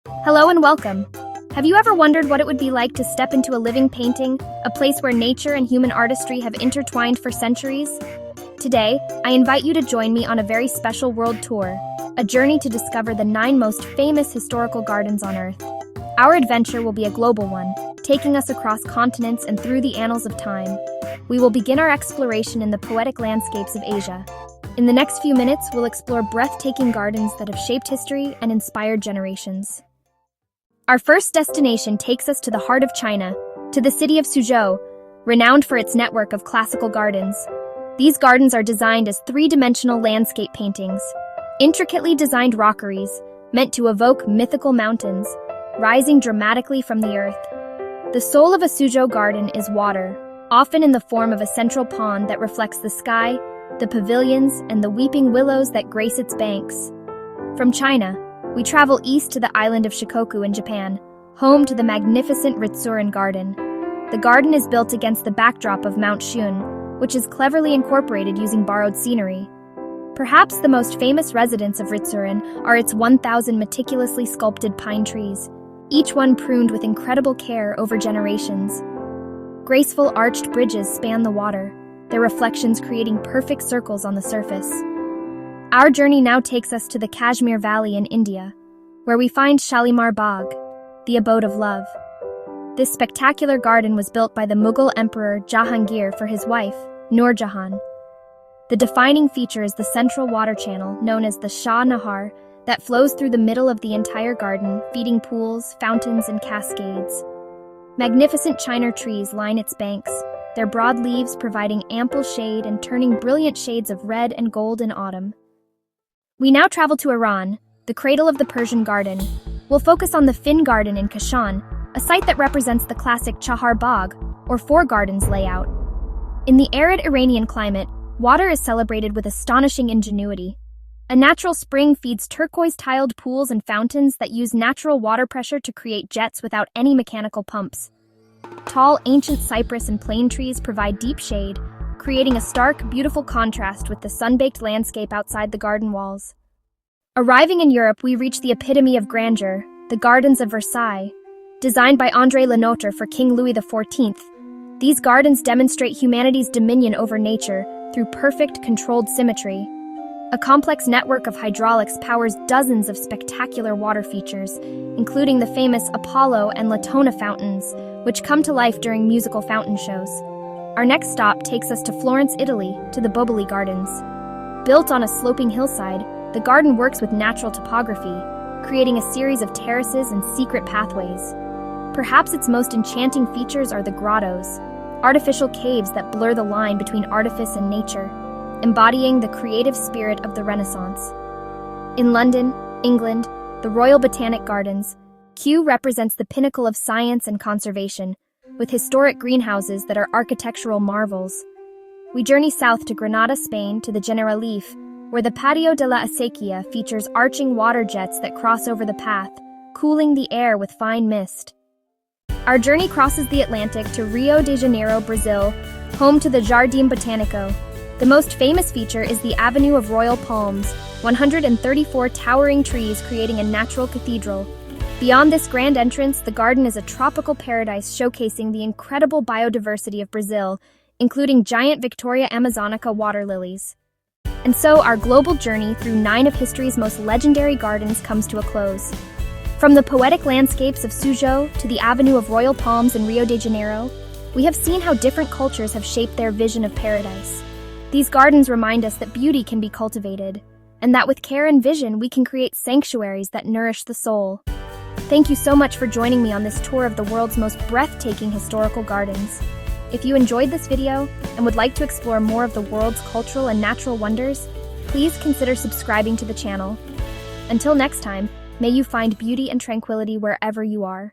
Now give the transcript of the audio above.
Hello and welcome. Have you ever wondered what it would be like to step into a living painting, a place where nature and human artistry have intertwined for centuries? Today, I invite you to join me on a very special world tour, a journey to discover the 9 most famous historical gardens on Earth. Our adventure will be a global one, taking us across continents and through the annals of time. We will begin our exploration in the poetic landscapes of Asia. In the next few minutes, we'll explore breathtaking gardens that have shaped history and inspired generations. Our first destination takes us to the heart of China, to the city of Suzhou, renowned for its network of classical gardens. These gardens are designed as 3-dimensional landscape paintings, intricately designed rockeries meant to evoke mythical mountains, rising dramatically from the earth. The soul of a Suzhou garden is water, often in the form of a central pond that reflects the sky, the pavilions, and the weeping willows that grace its banks. From China, we travel east to the island of Shikoku in Japan, home to the magnificent Ritsurin garden. The garden is built against the backdrop of Mount Shun, which is cleverly incorporated using borrowed scenery. Perhaps the most famous residents of Ritsurin are its 1,000 meticulously sculpted pine trees, each one pruned with incredible care over generations. Graceful arched bridges span the water, their reflections creating perfect circles on the surface. Our journey now takes us to the Kashmir Valley in India, where we find Shalimar Bagh, the abode of love. This spectacular garden was built by the Mughal Emperor Jahangir for his wife, Nur Jahan. The defining feature is the central water channel, known as the Shah Nahar, that flows through the middle of the entire garden, feeding pools, fountains, and cascades. Magnificent chinar trees line its banks, their broad leaves providing ample shade and turning brilliant shades of red and gold in autumn. We now travel to Iran, the cradle of the Persian garden. We'll focus on the Fin Garden in Kashan, a site that represents the classic Chahar Bagh, or 4 gardens layout. In the arid Iranian climate, water is celebrated with astonishing ingenuity. A natural spring feeds turquoise-tiled pools and fountains that use natural water pressure to create jets without any mechanical pumps. Tall, ancient cypress and plane trees provide deep shade, creating a stark, beautiful contrast with the sun-baked landscape outside the garden walls. Arriving in Europe, we reach the epitome of grandeur, the Gardens of Versailles. Designed by André Le Nôtre for King Louis XIV, these gardens demonstrate humanity's dominion over nature through perfect, controlled symmetry. A complex network of hydraulics powers dozens of spectacular water features, including the famous Apollo and Latona fountains, which come to life during musical fountain shows. Our next stop takes us to Florence, Italy, to the Boboli Gardens. Built on a sloping hillside, the garden works with natural topography, creating a series of terraces and secret pathways. Perhaps its most enchanting features are the grottos, artificial caves that blur the line between artifice and nature, embodying the creative spirit of the Renaissance. In London, England, the Royal Botanic Gardens, Kew represents the pinnacle of science and conservation, with historic greenhouses that are architectural marvels. We journey south to Granada, Spain, to the Generalife, where the Patio de la Acequia features arching water jets that cross over the path, cooling the air with fine mist. Our journey crosses the Atlantic to Rio de Janeiro, Brazil, home to the Jardim Botânico. The most famous feature is the Avenue of Royal Palms, 134 towering trees creating a natural cathedral. Beyond this grand entrance, the garden is a tropical paradise showcasing the incredible biodiversity of Brazil, including giant Victoria Amazonica water lilies. And so our global journey through 9 of history's most legendary gardens comes to a close. From the poetic landscapes of Suzhou to the Avenue of Royal Palms in Rio de Janeiro, we have seen how different cultures have shaped their vision of paradise. These gardens remind us that beauty can be cultivated, and that with care and vision we can create sanctuaries that nourish the soul. Thank you so much for joining me on this tour of the world's most breathtaking historical gardens. If you enjoyed this video and would like to explore more of the world's cultural and natural wonders, please consider subscribing to the channel. Until next time, may you find beauty and tranquility wherever you are.